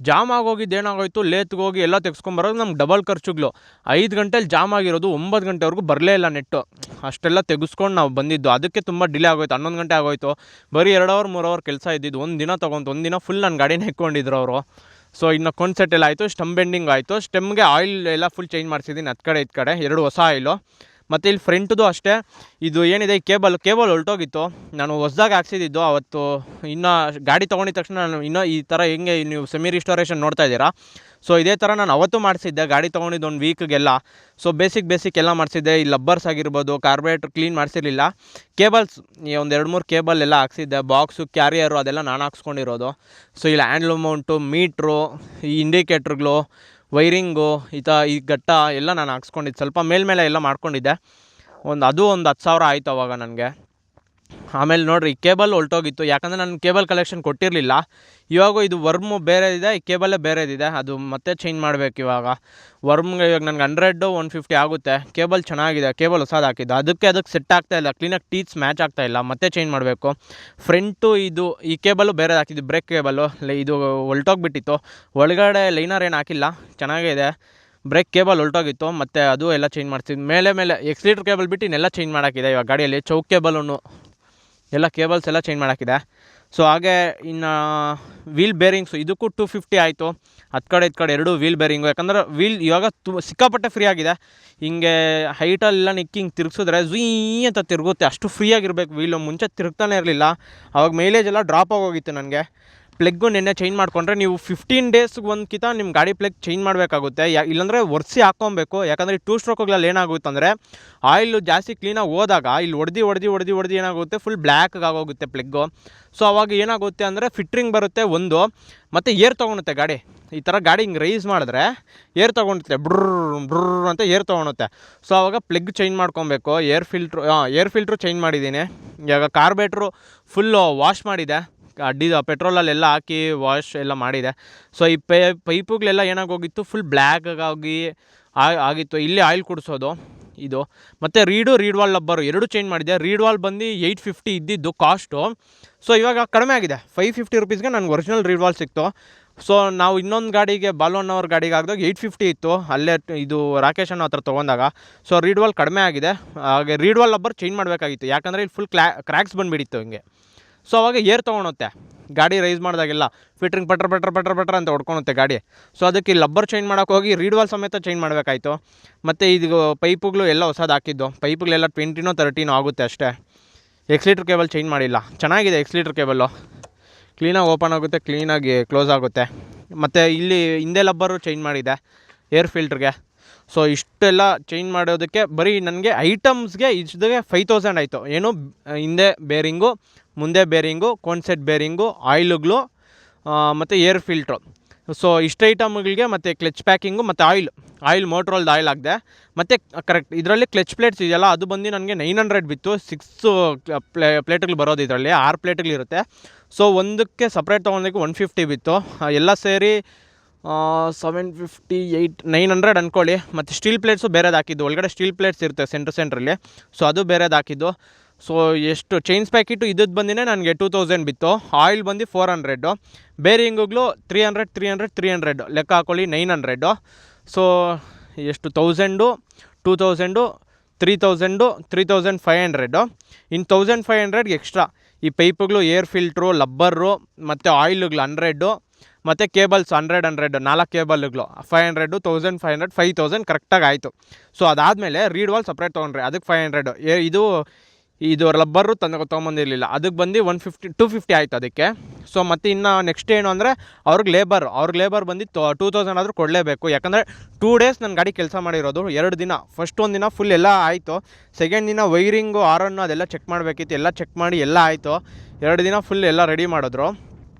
ಜಾಮ್ ಆಗೋಗಿದ್ದು ಏನಾಗೋಯ್ತು, ಲೇತ್ಗೆ ಹೋಗಿ ಎಲ್ಲ ತೆಗೆಸ್ಕೊಂಬರೋದು ನಮ್ಗೆ ಡಬಲ್ ಖರ್ಚುಗಳು. 5 ಗಂಟೆಲಿ ಜಾಮ್ ಆಗಿರೋದು 9 ಗಂಟೆವರೆಗೂ ಬರಲೇ ಇಲ್ಲ ನೆಟ್ಟು. ಅಷ್ಟೆಲ್ಲ ತೆಗೆಸ್ಕೊಂಡು ನಾವು ಬಂದಿದ್ದು, ಅದಕ್ಕೆ ತುಂಬ ಡಿಲೇ ಆಗೋಯ್ತು. 11 ಗಂಟೆ ಆಗೋಯ್ತು. ಬರೀ 2 ಅವರ್ 3 ಅವರ್ ಕೆಲಸ ಇದ್ದಿದ್ದು. ಒಂದು ದಿನ ತೊಗೊಂತು, ಒಂದು ದಿನ ಫುಲ್ ನನ್ನ ಗಾಡಿನ ಇಟ್ಕೊಂಡಿದ್ರು ಅವರು. ಸೊ ಇನ್ನು ಕಾನ್ಸೆಟ್ ಎಲ್ಲ ಆಯಿತು, ಸ್ಟಮ್ ಬೆಂಡಿಂಗ್ ಆಯಿತು. ಸ್ಟೆಮ್ಗೆ ಆಯಿಲ್ ಎಲ್ಲ ಫುಲ್ ಚೇಂಜ್ ಮಾಡಿಸಿದ್ದೀನಿ, ಅದು ಕಡೆ ಇದು ಕಡೆ 2 ಹೊಸ ಆಯಿಲು. ಮತ್ತು ಇಲ್ಲಿ ಫ್ರಂಟ್ದು ಅಷ್ಟೇ, ಇದು ಏನಿದೆ ಈ ಕೇಬಲ್ ಹೊಲ್ಟೋಗಿತ್ತು. ನಾನು ಹೊಸ್ದಾಗಿ ಹಾಕ್ಸಿದ್ದು ಅವತ್ತು. ಇನ್ನು ಗಾಡಿ ತೊಗೊಂಡಿದ ತಕ್ಷಣ ನಾನು ಇನ್ನೂ ಈ ಥರ ಹೆಂಗೆ ನೀವು ಸೆಮಿ ರಿಸ್ಟೋರೇಷನ್ ನೋಡ್ತಾ ಇದ್ದೀರಾ, ಸೊ ಇದೇ ಥರ ನಾನು ಅವತ್ತು ಮಾಡಿಸಿದ್ದೆ ಗಾಡಿ ತೊಗೊಂಡಿದ್ದು 1 ವೀಕ್ಗೆಲ್ಲ. ಸೊ ಬೇಸಿಕ್ ಎಲ್ಲ ಮಾಡಿಸಿದ್ದೆ. ಈ ಲಬ್ಬರ್ಸ್ ಆಗಿರ್ಬೋದು, ಕಾರ್ಬೋರೇಟ್ರ್ ಕ್ಲೀನ್ ಮಾಡಿಸಿರಲಿಲ್ಲ. ಕೇಬಲ್ಸ್ ಒಂದು 2-3 ಕೇಬಲ್ ಎಲ್ಲ ಹಾಕ್ಸಿದ್ದೆ. ಬಾಕ್ಸು, ಕ್ಯಾರಿಯರು ಅದೆಲ್ಲ ನಾನು ಹಾಕ್ಸ್ಕೊಂಡಿರೋದು. ಸೊ ಇಲ್ಲಿ ಹ್ಯಾಂಡ್ಲ್ ಮೌಂಟು, ಮೀಟ್ರು, ಈ ಇಂಡಿಕೇಟ್ರುಗಳು, ವೈರಿಂಗು, ಈ ಗಟ್ಟ ಎಲ್ಲ ನಾನು ಹಾಕ್ಸ್ಕೊಂಡಿದ್ದು. ಸ್ವಲ್ಪ ಮೇಲ್ಮೇಲೆ ಎಲ್ಲ ಮಾಡ್ಕೊಂಡಿದ್ದೆ. ಅದು ಒಂದು 10,000 ಆಯಿತು ಅವಾಗ ನನಗೆ. ಆಮೇಲೆ ನೋಡಿರಿ, ಕೇಬಲ್ ಹೊಲ್ಟೋಗಿತ್ತು, ಯಾಕಂದರೆ ನಾನು ಕೇಬಲ್ ಕಲೆಕ್ಷನ್ ಕೊಟ್ಟಿರಲಿಲ್ಲ. ಇವಾಗ ಇದು ವರ್ಮು ಬೇರೆ ಇದೆ, ಈ ಕೇಬಲ್ಲೇ ಬೇರೆದಿದೆ. ಅದು ಮತ್ತೆ ಚೇಂಜ್ ಮಾಡಬೇಕು ಇವಾಗ. ವರ್ಮ್ಗೆ ಇವಾಗ ನನಗೆ 100-150 ಆಗುತ್ತೆ. ಕೇಬಲ್ ಚೆನ್ನಾಗಿದೆ, ಕೇಬಲ್ ಹೊಸದು ಹಾಕಿದ್ದು. ಅದಕ್ಕೆ ಸೆಟ್ ಆಗ್ತಾಯಿಲ್ಲ, ಕ್ಲೀನಾಗಿ ಟೀಚ್ ಮ್ಯಾಚ್ ಆಗ್ತಾಯಿಲ್ಲ, ಮತ್ತೆ ಚೇಂಜ್ ಮಾಡಬೇಕು. ಫ್ರಂಟು ಈ ಕೇಬಲ್ಲು ಬೇರೆ ಹಾಕಿದ್ದು, ಬ್ರೇಕ್ ಕೇಬಲ್ಲು ಇದು ಹೊಲ್ಟೋಗ್ಬಿಟ್ಟಿತ್ತು. ಒಳಗಡೆ ಲೈನರ್ ಏನು ಹಾಕಿಲ್ಲ, ಚೆನ್ನಾಗಿದೆ. ಬ್ರೇಕ್ ಕೇಬಲ್ ಹೊಲ್ಟೋಗಿತ್ತು, ಮತ್ತು ಅದು ಎಲ್ಲ ಚೇಂಜ್ ಮಾಡ್ತಿದ್ದು. ಮೇಲೆ ಎಕ್ಸ್ಲೀಟ್ರ್ ಕೇಬಲ್ ಬಿಟ್ಟು ಇನ್ನೆಲ್ಲ ಚೇಂಜ್ ಮಾಡೋಕ್ಕಿದೆ ಇವಾಗ ಗಾಡಿಯಲ್ಲಿ. ಚೌಕ್ ಕೇಬಲೂ ಎಲ್ಲ ಕೇಬಲ್ಸ್ ಎಲ್ಲ ಚೇಂಜ್ ಮಾಡೋಕ್ಕಿದೆ. ಸೊ ಹಾಗೆ ಇನ್ನು ವೀಲ್ ಬೇರಿಂಗ್ಸು ಇದಕ್ಕೂ 250 ಆಯಿತು. ಅದು ಕಡೆ ಇದು ಕಡೆ 2 ವೀಲ್ ಬೇರಿಂಗು. ಯಾಕಂದ್ರೆ ವೀಲ್ ಇವಾಗ ಸಿಕ್ಕಾಪಟ್ಟೆ ಫ್ರೀ ಆಗಿದೆ. ಹಿಂಗೆ ಹೈಟೆಲ್ಲ ನಿಕ್ಕಿ ಹಿಂಗೆ ತಿರುಗಿಸಿದ್ರೆ ಝೀ ಅಂತ ತಿರುಗುತ್ತೆ, ಅಷ್ಟು ಫ್ರೀಯಾಗಿರ್ಬೇಕು ವೀಲು. ಮುಂಚೆ ತಿರುಗ್ತಾನೆ ಇರಲಿಲ್ಲ, ಆವಾಗ ಮೈಲೇಜ್ ಎಲ್ಲ ಡ್ರಾಪ್ ಆಗೋಗಿತ್ತು ನನಗೆ. ಪ್ಲಗ್ಗು ನಿನ್ನೆ ಚೇಂಜ್ ಮಾಡಿಕೊಂಡ್ರೆ ನೀವು 15 ಡೇಸ್ಗೆ ಒಂದ್ಕಿಂತ ನಿಮ್ಮ ಗಾಡಿ ಪ್ಲಗ್ ಚೇಂಜ್ ಮಾಡಬೇಕಾಗುತ್ತೆ. ಇಲ್ಲಾಂದರೆ ಒರೆಸಿ ಹಾಕ್ಕೊಬೇಕು. ಯಾಕಂದರೆ ಈ 2 ಸ್ಟ್ರೋಕ್ಗಳಲ್ಲಿ ಏನಾಗುತ್ತೆ ಅಂದರೆ, ಆಯಿಲು ಜಾಸ್ತಿ ಕ್ಲೀನಾಗಿ ಹೋದಾಗ ಇಲ್ಲಿ ಹೊಡೆದು ಏನಾಗುತ್ತೆ, ಫುಲ್ ಬ್ಲ್ಯಾಕ್ಗೆ ಆಗೋಗುತ್ತೆ ಪ್ಲಗ್ಗು. ಸೊ ಅವಾಗ ಏನಾಗುತ್ತೆ ಅಂದರೆ ಫಿಟ್ರಿಂಗ್ ಬರುತ್ತೆ ಒಂದು, ಮತ್ತು ಏರ್ ತೊಗೊಳುತ್ತೆ ಗಾಡಿ. ಈ ಥರ ಗಾಡಿ ಹಿಂಗೆ ರೈಸ್ ಮಾಡಿದ್ರೆ ಏರ್ ತೊಗೊಳುತ್ತೆ, ಬ್ರರ್ ಅಂತ ಏರ್ ತೊಗೊಳುತ್ತೆ. ಸೊ ಆವಾಗ ಪ್ಲಗ್ ಚೇಂಜ್ ಮಾಡ್ಕೊಬೇಕು. ಏರ್ ಫಿಲ್ಟ್ರು ಚೇಂಜ್ ಮಾಡಿದ್ದೀನಿ. ಇವಾಗ ಕಾರ್ಬೇಟ್ರು ಫುಲ್ಲು ವಾಶ್ ಮಾಡಿದೆ, ಪೆಟ್ರೋಲಲ್ಲೆಲ್ಲ ಹಾಕಿ ವಾಶ್ ಎಲ್ಲ ಮಾಡಿದೆ. ಸೊ ಈ ಪೈಪುಗಳೆಲ್ಲ ಏನಾಗೋಗಿತ್ತು, ಫುಲ್ ಬ್ಲ್ಯಾಕಾಗಿ ಆಗಿತ್ತು. ಇಲ್ಲಿ ಆಯಿಲ್ ಕುಡಿಸೋದು ಇದು. ಮತ್ತು ರೀಡ್ ವಾಲ್ ಲಬ್ಬರು 2 ಚೇಂಜ್ ಮಾಡಿದೆ. ರೀಡ್ ವಾಲ್ ಬಂದು 850 ಇದ್ದಿದ್ದು ಕಾಸ್ಟು. ಸೊ ಇವಾಗ ಕಡಿಮೆ ಆಗಿದೆ, 550 ರುಪೀಸ್ಗೆ ನನಗೆ ಒರಿಜಿನಲ್ ರೀಡ್ ವಾಲ್ ಸಿಕ್ತು. ಸೊ ನಾವು ಇನ್ನೊಂದು ಗಾಡಿಗೆ, ಬಾಲೋನ್ ಅವ್ರ ಗಾಡಿಗೆ ಹಾಕಿದಾಗ 850 ಇತ್ತು, ಅಲ್ಲೇ ಇದು ರಾಕೇಶ್ ಅನ್ನೋ ಹತ್ರ ತೊಗೊಂಡಾಗ. ಸೊ ರೀಡ್ ವಾಲ್ ಕಡಿಮೆ ಆಗಿದೆ. ಹಾಗೆ ರೀಡ್ ವಾಲ್ ಲಬ್ಬರ್ ಚೇಂಜ್ ಮಾಡಬೇಕಾಗಿತ್ತು, ಯಾಕಂದರೆ ಇಲ್ಲಿ ಫುಲ್ ಕ್ರ್ಯಾಕ್ಸ್ ಬಂದುಬಿಟ್ಟಿತ್ತು ಹಿಂಗೆ. ಸೊ ಅವಾಗ ಏರ್ ತೊಗೊಳುತ್ತೆ ಗಾಡಿ ರೈಸ್ ಮಾಡಿದಾಗೆಲ್ಲ, ಫಿಟ್ರಿಂಗ್ ಪಟ್ರ ಅಂತ ಹೊಡ್ಕೊಳುತ್ತೆ ಗಾಡಿ. ಸೊ ಅದಕ್ಕೆ ಲಬ್ಬರ್ ಚೇಂಜ್ ಮಾಡೋಕೆ ಹೋಗಿ ರೀಡ್ ವಾಲ್ ಸಮೇತ ಚೇಂಜ್ ಮಾಡಬೇಕಾಯ್ತು. ಮತ್ತು ಇದು ಪೈಪುಗಳು ಎಲ್ಲ ಹೊಸದು ಹಾಕಿದ್ದು. ಪೈಪುಗಳೆಲ್ಲ 20-30 ಆಗುತ್ತೆ ಅಷ್ಟೇ. ಎಕ್ಸ್ಲೀಟ್ರ್ ಕೇಬಲ್ ಚೇಂಜ್ ಮಾಡಿಲ್ಲ. ಚೆನ್ನಾಗಿದೆ ಎಕ್ಸ್ಲೀಟ್ರ್ ಕೇಬಲ್ಲು, ಕ್ಲೀನಾಗಿ ಓಪನ್ ಆಗುತ್ತೆ, ಕ್ಲೀನಾಗಿ ಕ್ಲೋಸ್ ಆಗುತ್ತೆ. ಮತ್ತು ಇಲ್ಲಿ ಹಿಂದೆ ಲಬ್ಬರು ಚೇಂಜ್ ಮಾಡಿದೆ ಏರ್ ಫಿಲ್ಟ್ರಿಗೆ. ಸೊ ಇಷ್ಟೆಲ್ಲ ಚೇಂಜ್ ಮಾಡೋದಕ್ಕೆ ಬರೀ ನನಗೆ ಐಟಮ್ಸ್ಗೆ ಇಷ್ಟಕ್ಕೆ 5000 ಆಯಿತು. ಏನು ಹಿಂದೆ ಬೇರಿಂಗು, ಮುಂದೆ ಬೇರಿಂಗು, ಕೋನ್ಸೆಟ್ ಬೇರಿಂಗು, ಆಯಿಲುಗಳು, ಮತ್ತು ಏರ್ ಫಿಲ್ಟ್ರು. ಸೊ ಇಷ್ಟು ಐಟಮ್ಗಳಿಗೆ, ಮತ್ತು ಕ್ಲಚ್ ಪ್ಯಾಕಿಂಗು, ಮತ್ತು ಆಯಿಲ್ ಮೋಟ್ರೋಲ್ದು ಆಯಿಲ್ ಹಾಕಿದೆ. ಮತ್ತು ಕರೆಕ್ಟ್ ಇದರಲ್ಲಿ ಕ್ಲಚ್ ಪ್ಲೇಟ್ಸ್ ಇದೆಯಲ್ಲ, ಅದು ಬಂದು ನನಗೆ 900 ಬಿತ್ತು. 6 ಪ್ಲೇಟ್ಗಳು ಬರೋದು, ಇದರಲ್ಲಿ 6 ಪ್ಲೇಟ್ಗಳಿರುತ್ತೆ. ಸೊ ಒಂದಕ್ಕೆ ಸಪ್ರೇಟ್ ತೊಗೊಂಡೋಗಿ 150 ಬಿತ್ತು. ಎಲ್ಲ ಸೇರಿ 750-900 ಅಂದ್ಕೊಳ್ಳಿ. ಮತ್ತು ಸ್ಟೀಲ್ ಪ್ಲೇಟ್ಸು ಬೇರೆದು ಹಾಕಿದ್ದು, ಒಳಗಡೆ ಸ್ಟೀಲ್ ಪ್ಲೇಟ್ಸ್ ಇರುತ್ತೆ ಸೆಂಟ್ರಲ್ಲಿ. ಸೊ ಅದು ಬೇರೆದು ಹಾಕಿದ್ದು. ಸೊ ಎಷ್ಟು ಚೈನ್ಸ್ ಪ್ಯಾಕೆಟು ಇದ್ದದ್ದು ಬಂದಿನೇ ನನಗೆ 2000 ಬಿತ್ತು. ಆಯಿಲ್ ಬಂದು 400, ಬೇರಿಂಗುಗಳು 300 ಲೆಕ್ಕ ಹಾಕೊಳ್ಳಿ, 900. ಸೊ ಎಷ್ಟು 1000, 2000, 3000, 3500. ಇನ್ನು 1500 ಎಕ್ಸ್ಟ್ರಾ ಈ ಪೈಪುಗಳು, ಏರ್ ಫಿಲ್ಟ್ರು, ಲಬ್ಬರು, ಮತ್ತು ಆಯಿಲುಗಳು 100, ಮತ್ತು ಕೇಬಲ್ಸ್ 100 4 ಕೇಬಲ್ಗಳು 500, 1500, 5000 ಕರೆಕ್ಟಾಗಿ ಆಯಿತು. ಸೊ ಅದಾದಮೇಲೆ ರೀಡ್ ವಾಲ್ ಸಪ್ರೇಟ್ ತೊಗೊಂಡ್ರೆ ಅದಕ್ಕೆ 500. ಇದು ರಬ್ಬರು ತೊಗೊಂಬಂದಿರಲಿಲ್ಲ, ಅದಕ್ಕೆ ಬಂದು 250 ಆಯಿತು ಅದಕ್ಕೆ. ಸೊ ಮತ್ತು ಇನ್ನು ನೆಕ್ಸ್ಟ್ ಏನು ಅಂದರೆ ಅವ್ರಿಗೆ ಲೇಬರ್ ಬಂದು 2000 ಆದರೂ ಕೊಡಲೇಬೇಕು. ಯಾಕಂದರೆ 2 ಡೇಸ್ ನನ್ನ ಗಾಡಿ ಕೆಲಸ ಮಾಡಿರೋದು. 2 ದಿನ, ಫಸ್ಟ್ ಒಂದು ದಿನ ಫುಲ್ ಎಲ್ಲ ಆಯಿತು. ಸೆಕೆಂಡ್ ದಿನ ವೈರಿಂಗು, ಆರನ್ನು ಅದೆಲ್ಲ ಚೆಕ್ ಮಾಡಬೇಕಿತ್ತು. ಎಲ್ಲ ಚೆಕ್ ಮಾಡಿ ಎಲ್ಲ ಆಯಿತು. 2 ದಿನ ಫುಲ್ ಎಲ್ಲ ರೆಡಿ ಮಾಡಿದ್ರು.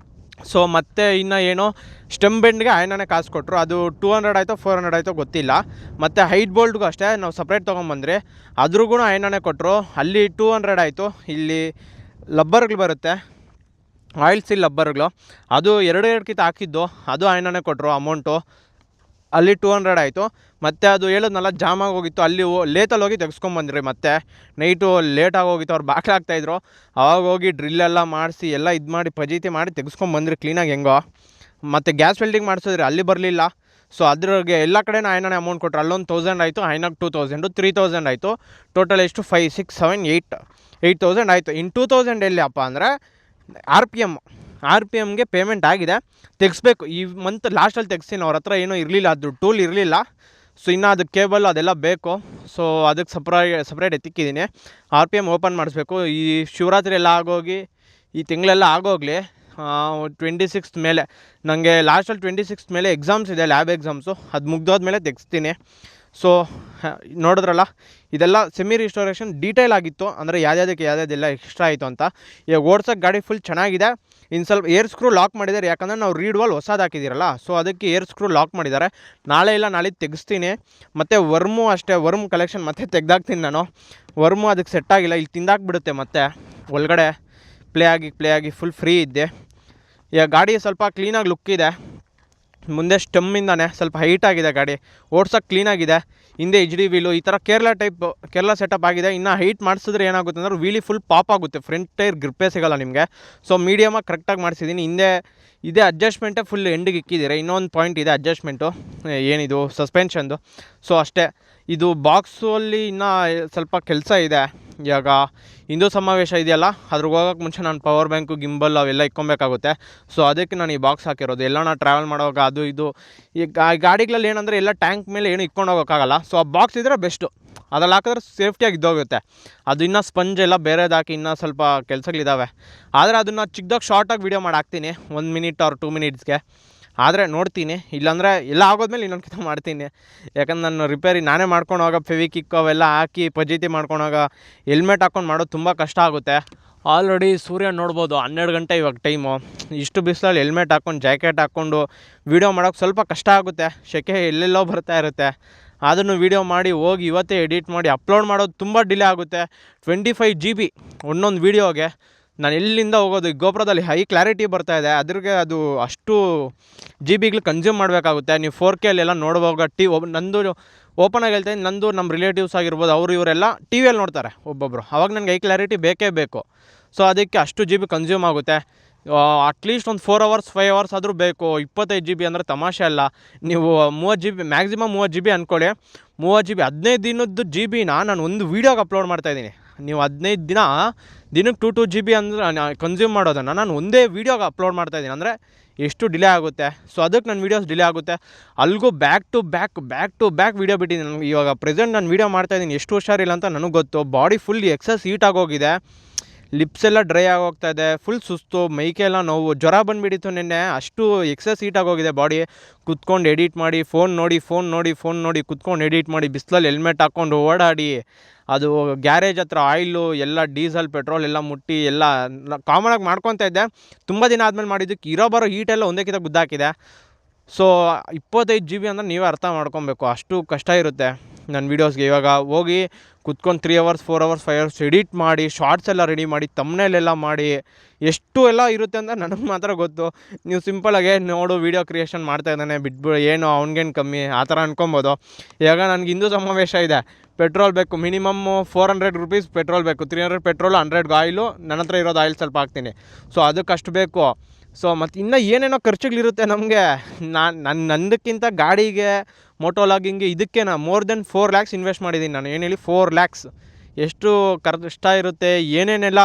ಸೊ ಮತ್ತು ಇನ್ನು ಏನು ಸ್ಟೆಮ್ ಬೆಂಡ್ಗೆ ಆಯಣ್ಣನೇ ಕಾಸು ಕೊಟ್ಟರು. ಅದು 200 ಆಯಿತೋ 400 ಆಯಿತೋ ಗೊತ್ತಿಲ್ಲ. ಮತ್ತು ಹೈಟ್ ಬೋಲ್ಟ್ಗೂ ಅಷ್ಟೇ ನಾವು ಸಪ್ರೇಟ್ ತೊಗೊಂಬಂದ್ರಿ, ಅದ್ರಿಗೂ ಆಯಣ್ಣನೇ ಕೊಟ್ಟರು. ಅಲ್ಲಿ 200 ಆಯಿತು. ಇಲ್ಲಿ ಲಬ್ಬರ್ಗಳು ಬರುತ್ತೆ, ಆಯಿಲ್ ಸೀಲ್ ಲಬ್ಬರ್ಗಳು, ಅದು 2 ಹಾಕಿದ್ದು, ಅದು ಆಯಣ್ಣನೇ ಕೊಟ್ಟರು ಅಮೌಂಟು. ಅಲ್ಲಿ 200 ಆಯಿತು. ಮತ್ತು ಅದು ಹೇಳಿದ್ನಲ್ಲ ಜಾಮಾಗಿ ಹೋಗಿತ್ತು, ಅಲ್ಲಿ ಲೇತಲ್ಲಿ ಹೋಗಿ ತೆಗೆಸ್ಕೊಂಬಂದ್ರಿ. ಮತ್ತು ನೈಟು ಲೇಟಾಗಿ ಹೋಗಿತ್ತು, ಅವ್ರು ಬಾಕ್ಲಾಗ್ತಾಯಿದ್ರು. ಅವಾಗ ಹೋಗಿ ಡ್ರಿಲ್ಲೆಲ್ಲ ಮಾಡಿಸಿ ಎಲ್ಲ ಇದು ಮಾಡಿ ಪಜೀತಿ ಮಾಡಿ ತೆಗೆಸ್ಕೊಂಬಂದ್ರಿ ಕ್ಲೀನಾಗಿ ಹೆಂಗೋ. ಮತ್ತು ಗ್ಯಾಸ್ ವೆಲ್ಡಿಂಗ್ ಮಾಡಿಸಿದ್ರೆ ಅಲ್ಲಿ ಬರಲಿಲ್ಲ. ಸೊ ಅದ್ರಾಗೆ ಎಲ್ಲ ಕಡೆ ಐನಾನೆ ಅಮೌಂಟ್ ಕೊಟ್ಟರು. ಅಲ್ಲೊಂದು 1000 ಆಯಿತು, ಐನಾಗ 2000, 3000 ಆಯಿತು. ಟೋಟಲ್ ಎಷ್ಟು 5, 6, 7, 8,000 ಆಯಿತು. ಇನ್ನು 2000 ಎಲ್ಲಿ ಅಪ್ಪ ಅಂದರೆ ಆರ್ ಪಿ ಎಮ್ಗೆ ಪೇಮೆಂಟ್ ಆಗಿದೆ, ತೆಗಿಸ್ಬೇಕು. ಈ ಮಂತ್ ಲಾಸ್ಟಲ್ಲಿ ತೆಗ್ಸ್ತೀನಿ. ಅವ್ರ ಹತ್ರ ಏನೂ ಇರಲಿಲ್ಲ, ಅದು ಟೂಲ್ ಇರಲಿಲ್ಲ. ಸೊ ಇನ್ನು ಅದಕ್ಕೆ ಕೇಬಲ್ ಅದೆಲ್ಲ ಬೇಕು. ಸೊ ಅದಕ್ಕೆ ಸಪ್ರೇಟ್ ಎತ್ತಿಕ್ಕಿದ್ದೀನಿ. ಆರ್ ಪಿ ಎಮ್ ಓಪನ್ ಮಾಡಿಸ್ಬೇಕು. ಈ ಶಿವರಾತ್ರಿ ಎಲ್ಲ ಆಗೋಗಿ ಈ ತಿಂಗಳೆಲ್ಲ ಆಗೋಗಲಿ. 26th ಮೇಲೆ ನನಗೆ ಲಾಸ್ಟಲ್ಲಿ 26th ಮೇಲೆ ಎಕ್ಸಾಮ್ಸ್ ಇದೆ, ಲ್ಯಾಬ್ ಎಕ್ಸಾಮ್ಸು. ಅದು ಮುಗ್ದೋದ್ಮೇಲೆ ತೆಗಿಸ್ತೀನಿ. ಸೊ ನೋಡಿದ್ರಲ್ಲ, ಇದೆಲ್ಲ ಸೆಮಿ ರಿಸ್ಟೋರೇಷನ್ ಡೀಟೇಲ್ ಆಗಿತ್ತು. ಅಂದರೆ ಯಾವುದೆಲ್ಲ ಎಕ್ಸ್ಟ್ರಾ ಆಯಿತು ಅಂತ. ಈಗ ಓಡ್ಸೋಕ್ಕೆ ಗಾಡಿ ಫುಲ್ ಚೆನ್ನಾಗಿದೆ. ಇನ್ನು ಸ್ವಲ್ಪ ಏರ್ ಸ್ಕ್ರೂ ಲಾಕ್ ಮಾಡಿದ್ದಾರೆ, ಯಾಕಂದರೆ ನಾವು ರೀಡ್ ವಾಲ್ ಹೊಸದು ಹಾಕಿದ್ದೀರಲ್ಲ. ಸೊ ಅದಕ್ಕೆ ಏರ್ ಸ್ಕ್ರೂ ಲಾಕ್ ಮಾಡಿದ್ದಾರೆ. ನಾಳೆ ಇಲ್ಲ ನಾಳೆ ತೆಗಿಸ್ತೀನಿ. ಮತ್ತು ವರ್ಮು ಅಷ್ಟೇ, ವರ್ಮ್ ಕಲೆಕ್ಷನ್ ಮತ್ತೆ ತೆಗ್ದಾಕ್ತೀನಿ ನಾನು. ವರ್ಮು ಅದಕ್ಕೆ ಸೆಟ್ ಆಗಿಲ್ಲ, ಇಲ್ಲಿ ತಿಂದಾಕ್ಬಿಡುತ್ತೆ. ಮತ್ತು ಒಳಗಡೆ ಪ್ಲೇ ಆಗಿ ಫುಲ್ ಫ್ರೀ ಇದ್ದೆ. ಈಗ ಗಾಡಿ ಸ್ವಲ್ಪ ಕ್ಲೀನಾಗಿ ಲುಕ್ ಇದೆ. ಮುಂದೆ ಸ್ಟಮ್ಮಿಂದಾನೆ ಸ್ವಲ್ಪ ಹೈಟ್ ಆಗಿದೆ ಗಾಡಿ, ಓಡ್ಸೋಕ್ಕೆ ಕ್ಲೀನಾಗಿದೆ. ಹಿಂದೆ HD ವೀಲು ಈ ಥರ ಕೇರಳ ಸೆಟಪ್ ಆಗಿದೆ. ಇನ್ನು ಹೈಟ್ ಮಾಡಿಸಿದ್ರೆ ಏನಾಗುತ್ತೆ ಅಂದ್ರೆ ವೀಲಿ ಫುಲ್ ಪಾಪ್ ಆಗುತ್ತೆ, ಫ್ರಂಟ್ ಟೈರ್ ಗ್ರಿಪ್ಪೇ ಸಿಗೋಲ್ಲ ನಿಮಗೆ. ಸೊ ಮೀಡಿಯಮಾಗಿ ಕರೆಕ್ಟಾಗಿ ಮಾಡಿಸಿದ್ದೀನಿ. ಹಿಂದೆ ಇದೇ ಅಡ್ಜಸ್ಟ್ಮೆಂಟೇ ಫುಲ್ ಎಂಡಿಗೆ ಇಕ್ಕಿದ್ದೀರಾ. ಇನ್ನೊಂದು ಪಾಯಿಂಟ್ ಇದೆ ಅಡ್ಜಸ್ಟ್ಮೆಂಟು, ಏನಿದು ಸಸ್ಪೆನ್ಷನ್ದು. ಸೊ ಅಷ್ಟೇ. ಇದು ಬಾಕ್ಸಲ್ಲಿ ಇನ್ನೂ ಸ್ವಲ್ಪ ಕೆಲಸ ಇದೆ. ಇವಾಗ ಹಿಂದೂ ಸಮಾವೇಶ ಇದೆಯಲ್ಲ, ಅದ್ರಿಗೆ ಹೋಗೋಕ್ಕೆ ಮುಂಚೆ ನಾನು ಪವರ್ ಬ್ಯಾಂಕು, ಗಿಂಬಲ್ ಅವೆಲ್ಲ ಇಕ್ಕೊಬೇಕಾಗುತ್ತೆ. ಸೊ ಅದಕ್ಕೆ ನಾನು ಈ ಬಾಕ್ಸ್ ಹಾಕಿರೋದು. ಎಲ್ಲ ನಾನು ಟ್ರಾವೆಲ್ ಮಾಡುವಾಗ ಅದು ಇದು ಈ ಗಾಡಿಗಳಲ್ಲಿ ಏನಂದರೆ ಎಲ್ಲ ಟ್ಯಾಂಕ್ ಮೇಲೆ ಏನು ಇಕ್ಕೊಂಡು ಹೋಗೋಕ್ಕಾಗಲ್ಲ. ಸೊ ಆ ಬಾಕ್ಸ್ ಇದ್ದರೆ ಬೆಸ್ಟು. ಅದ್ರಲ್ಲಿ ಹಾಕಿದ್ರೆ ಸೇಫ್ಟಿಯಾಗಿ ಇದ್ದೋಗುತ್ತೆ. ಅದು ಇನ್ನೂ ಸ್ಪಂಜ್ ಎಲ್ಲ ಬೇರೆದು ಹಾಕಿ ಇನ್ನೂ ಸ್ವಲ್ಪ ಕೆಲಸಗಳಿದ್ದಾವೆ. ಆದರೆ ಅದನ್ನು ಚಿಕ್ಕದಾಗಿ ಶಾರ್ಟಾಗಿ ವೀಡಿಯೋ ಮಾಡಿ ಹಾಕ್ತೀನಿ, 1 ಮಿನಿಟ್ ಆರ್ 2 ಮಿನಿಟ್ಸ್ಗೆ. ಆದರೆ ನೋಡ್ತೀನಿ, ಇಲ್ಲಾಂದರೆ ಎಲ್ಲ ಆಗೋದ್ಮೇಲೆ ಇನ್ನೊಂದು ಮಾಡ್ತೀನಿ. ಯಾಕಂದ್ರೆ ನಾನು ರಿಪೇರಿ ನಾನೇ ಮಾಡ್ಕೊಂಡು ಹೋಗೋ ಫೆವಿಕಿಕ್ ಅವೆಲ್ಲ ಹಾಕಿ ಪಜೀತಿ ಮಾಡ್ಕೊಂಡೋಗ ಹೆಲ್ಮೆಟ್ ಹಾಕ್ಕೊಂಡು ಮಾಡೋದು ತುಂಬ ಕಷ್ಟ ಆಗುತ್ತೆ. ಆಲ್ರೆಡಿ ಸೂರ್ಯ ನೋಡ್ಬೋದು 12 ಗಂಟೆ ಇವಾಗ ಟೈಮು. ಇಷ್ಟು ಬಿಸಿಲಲ್ಲಿ ಹೆಲ್ಮೆಟ್ ಹಾಕ್ಕೊಂಡು ಜಾಕೆಟ್ ಹಾಕ್ಕೊಂಡು ವೀಡಿಯೋ ಮಾಡೋಕ್ಕೆ ಸ್ವಲ್ಪ ಕಷ್ಟ ಆಗುತ್ತೆ. ಸೆಕೆ ಎಲ್ಲೆಲ್ಲೋ ಬರ್ತಾ ಇರುತ್ತೆ. ಅದನ್ನು ವೀಡಿಯೋ ಮಾಡಿ ಹೋಗಿ ಇವತ್ತೇ ಎಡಿಟ್ ಮಾಡಿ ಅಪ್ಲೋಡ್ ಮಾಡೋದು ತುಂಬ ಡಿಲೇ ಆಗುತ್ತೆ. 25 GB ಒಂದೊಂದು ವೀಡಿಯೋಗೆ. ನಾನು ಎಲ್ಲಿಂದ ಹೋಗೋದು? ಈ ಗೋಪುರದಲ್ಲಿ ಹೈ ಕ್ಲಾರಿಟಿ ಬರ್ತಾಯಿದೆ, ಅದ್ರಿಗೆ ಅದು ಅಷ್ಟು GB ಕನ್ಸ್ಯೂಮ್ ಮಾಡಬೇಕಾಗುತ್ತೆ. ನೀವು 4K ಅಲ್ಲೆಲ್ಲ ನೋಡುವಾಗ ನಂದು ಓಪನಾಗಿ ಹೇಳ್ತಾಯಿದ್ದೀನಿ, ನಂದು ನಮ್ಮ ರಿಲೇಟಿವ್ಸ್ ಆಗಿರ್ಬೋದು, ಇವರೆಲ್ಲ ಟಿ ವಿಯಲ್ಲಿ ನೋಡ್ತಾರೆ ಒಬ್ಬೊಬ್ಬರು. ಅವಾಗ ನನಗೆ ಹೈ ಕ್ಲಾರಿಟಿ ಬೇಕೇ ಬೇಕು. ಸೊ ಅದಕ್ಕೆ ಅಷ್ಟು GB ಕನ್ಸ್ಯೂಮ್ ಆಗುತ್ತೆ. ಅಟ್ಲೀಸ್ಟ್ ಒಂದು 4 hours 5 hours ಆದರೂ ಬೇಕು. 25 GB ಅಂದರೆ ತಮಾಷೆ ಅಲ್ಲ. ನೀವು 30 GB ಮ್ಯಾಕ್ಸಿಮಮ್ 30 GB ಅಂದ್ಕೊಳ್ಳಿ. 30 GB 15 ದಿನದ್ದು GB-ನ ನಾನು ಒಂದು ವೀಡಿಯೋಗೆ ಅಪ್ಲೋಡ್ ಮಾಡ್ತಾಯಿದ್ದೀನಿ. ನೀವು 15 ದಿನಕ್ಕೆ 2 GB ಅಂದರೆ ಕನ್ಸ್ಯೂಮ್ ಮಾಡೋದನ್ನು ನಾನು ಒಂದೇ ವೀಡಿಯೋಗೆ ಅಪ್ಲೋಡ್ ಮಾಡ್ತಾಯಿದ್ದೀನಿ. ಅಂದರೆ ಎಷ್ಟು ಡಿಲೇ ಆಗುತ್ತೆ. ಸೊ ಅದಕ್ಕೆ ನನ್ನ ವೀಡಿಯೋಸ್ ಡಿಲೇ ಆಗುತ್ತೆ. ಅಲ್ಲಿಗೂ ಬ್ಯಾಕ್ ಟು ಬ್ಯಾಕ್ ವೀಡಿಯೋ ಬಿಟ್ಟಿದ್ದೀನಿ. ನನಗೆ ಇವಾಗ ಪ್ರೆಸೆಂಟ್ ನಾನು ವೀಡಿಯೋ ಮಾಡ್ತಾಯಿದ್ದೀನಿ. ಎಷ್ಟು ಹುಷಾರಿಲ್ಲ ಅಂತ ನನಗೆ ಗೊತ್ತು. ಬಾಡಿ ಫುಲ್ ಎಕ್ಸಸ್ ಹೀಟ್ ಆಗೋಗಿದೆ, ಲಿಪ್ಸ್ ಎಲ್ಲ ಡ್ರೈ ಆಗೋಗ್ತಾಯಿದೆ, ಫುಲ್ ಸುಸ್ತು, ಮೈಕೆಲ್ಲ ನೋವು, ಜ್ವರ ಬಂದುಬಿಟ್ಟಿತ್ತು ನಿನ್ನೆ. ಅಷ್ಟು ಎಕ್ಸಸ್ ಹೀಟ್ ಆಗೋಗಿದೆ ಬಾಡಿ. ಕುತ್ಕೊಂಡು ಎಡಿಟ್ ಮಾಡಿ, ಫೋನ್ ನೋಡಿ ಕುತ್ಕೊಂಡು ಎಡಿಟ್ ಮಾಡಿ, ಬಿಸಿಲಲ್ಲಿ ಹೆಲ್ಮೆಟ್ ಹಾಕ್ಕೊಂಡು ಓಡಾಡಿ, ಅದು ಗ್ಯಾರೇಜ್ ಹತ್ರ ಆಯಿಲು ಎಲ್ಲ ಡೀಸೆಲ್ ಪೆಟ್ರೋಲ್ ಎಲ್ಲ ಮುಟ್ಟಿ ಎಲ್ಲ ಕಾಮನಾಗಿ ಮಾಡ್ಕೊತಾ ಇದ್ದೆ. ತುಂಬ ದಿನ ಆದಮೇಲೆ ಮಾಡಿದ್ದಕ್ಕೆ ಇರೋ ಬರೋ ಹೀಟೆಲ್ಲ ಒಂದೇ ಕಿತ ಗುದ್ದಾಕಿದೆ. ಸೊ 25 GB ಅಂದರೆ ನೀವೇ ಅರ್ಥ ಮಾಡ್ಕೊಬೇಕು, ಅಷ್ಟು ಕಷ್ಟ ಇರುತ್ತೆ ನನ್ನ ವೀಡಿಯೋಸ್ಗೆ. ಇವಾಗ ಹೋಗಿ ಕುತ್ಕೊಂಡು 3 hours 4 hours 5 hours ಎಡಿಟ್ ಮಾಡಿ, ಶಾರ್ಟ್ಸ್ ಎಲ್ಲ ರೆಡಿ ಮಾಡಿ, ತಮ್ನೇಲೆಲ್ಲ ಮಾಡಿ, ಎಷ್ಟು ಎಲ್ಲ ಇರುತ್ತೆ ಅಂತ ನನಗೆ ಮಾತ್ರ ಗೊತ್ತು. ನೀವು ಸಿಂಪಲಾಗೆ ನೋಡು ವೀಡಿಯೋ ಕ್ರಿಯೇಷನ್ ಮಾಡ್ತಾಯಿದ್ದಾನೆ ಬಿಟ್ಬಿಡು, ಏನು ಅವ್ನಿಗೇನು ಕಮ್ಮಿ ಆ ಥರ ಅನ್ಕೊಬೋದು. ಇವಾಗ ನನಗೆ ಹಿಂದೂ ಸಮಾವೇಶ ಇದೆ, ಪೆಟ್ರೋಲ್ ಬೇಕು, ಮಿನಿಮಮ್ 400 rupees ಪೆಟ್ರೋಲ್ ಬೇಕು. 300 ಪೆಟ್ರೋಲು, 100 ಆಯಿಲು. ನನ್ನ ಹತ್ರ ಇರೋದು ಆಯಿಲ್ ಸ್ವಲ್ಪ ಹಾಕ್ತೀನಿ. ಸೊ ಅದಕ್ಕೆ ಅಷ್ಟು ಬೇಕು. ಸೊ ಮತ್ತು ಇನ್ನೂ ಏನೇನೋ ಖರ್ಚುಗಳಿರುತ್ತೆ ನಮಗೆ. ನಂದಕ್ಕಿಂತ ಗಾಡಿಗೆ, ಮೋಟೋ ಲಾಗಿಂಗ್ಗೆ, ಇದಕ್ಕೆ ನಾನು ಮೋರ್ ದೆನ್ 4 lakhs ಇನ್ವೆಸ್ಟ್ ಮಾಡಿದ್ದೀನಿ ನಾನು. ಏನು ಹೇಳಿ 4 lakhs. ಎಷ್ಟು ಕಷ್ಟ ಇರುತ್ತೆ, ಏನೇನೆಲ್ಲ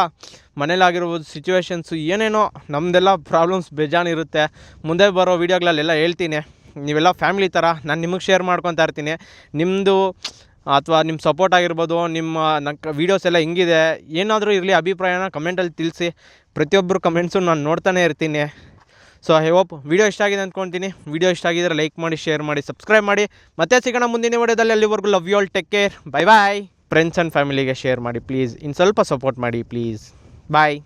ಮನೇಲಾಗಿರ್ಬೋದು ಸಿಚುವೇಶನ್ಸು, ಏನೇನೋ ನಮ್ಮದೆಲ್ಲ ಪ್ರಾಬ್ಲಮ್ಸ್ ಬೇಜಾನಿರುತ್ತೆ. ಮುಂದೆ ಬರೋ ವೀಡಿಯೋಗಳಲ್ಲೆಲ್ಲ ಹೇಳ್ತೀನಿ. ನೀವೆಲ್ಲ ಫ್ಯಾಮಿಲಿ ಥರ ನಾನು ನಿಮಗೆ ಶೇರ್ ಮಾಡ್ಕೊತಾ ಇರ್ತೀನಿ. ನಿಮ್ಮದು ಅಥವಾ ನಿಮ್ಮ ಸಪೋರ್ಟ್ ಆಗಿರ್ಬೋದು, ನಿಮ್ಮ ವೀಡಿಯೋಸ್ ಎಲ್ಲ ಹೆಂಗಿದೆ, ಏನಾದರೂ ಇರಲಿ ಅಭಿಪ್ರಾಯನ ಕಮೆಂಟಲ್ಲಿ ತಿಳಿಸಿ. ಪ್ರತಿಯೊಬ್ಬರು ಕಮೆಂಟ್ಸು ನಾನು ನೋಡ್ತಾನೆ ಇರ್ತೀನಿ. ಸೊ ಐ ಹೋಪ್ ವೀಡಿಯೋ ಇಷ್ಟ ಆಗಿದೆ ಅಂದ್ಕೊಳ್ತೀನಿ. ವೀಡಿಯೋ ಇಷ್ಟ ಆಗಿದ್ರೆ ಲೈಕ್ ಮಾಡಿ, ಶೇರ್ ಮಾಡಿ, ಸಬ್ಸ್ಕ್ರೈಬ್ ಮಾಡಿ. ಮತ್ತೆ ಸಿಗೋಣ ಮುಂದಿನ ವಿಡಿಯೋದಲ್ಲಿ. ಅಲ್ಲಿವರೆಗೂ love you all, take care, bye bye. Friends and ಫ್ಯಾಮಿಲಿಗೆ ಶೇರ್ ಮಾಡಿ ಪ್ಲೀಸ್. ಇನ್ನು ಸ್ವಲ್ಪ ಸಪೋರ್ಟ್ ಮಾಡಿ ಪ್ಲೀಸ್. ಬಾಯ್.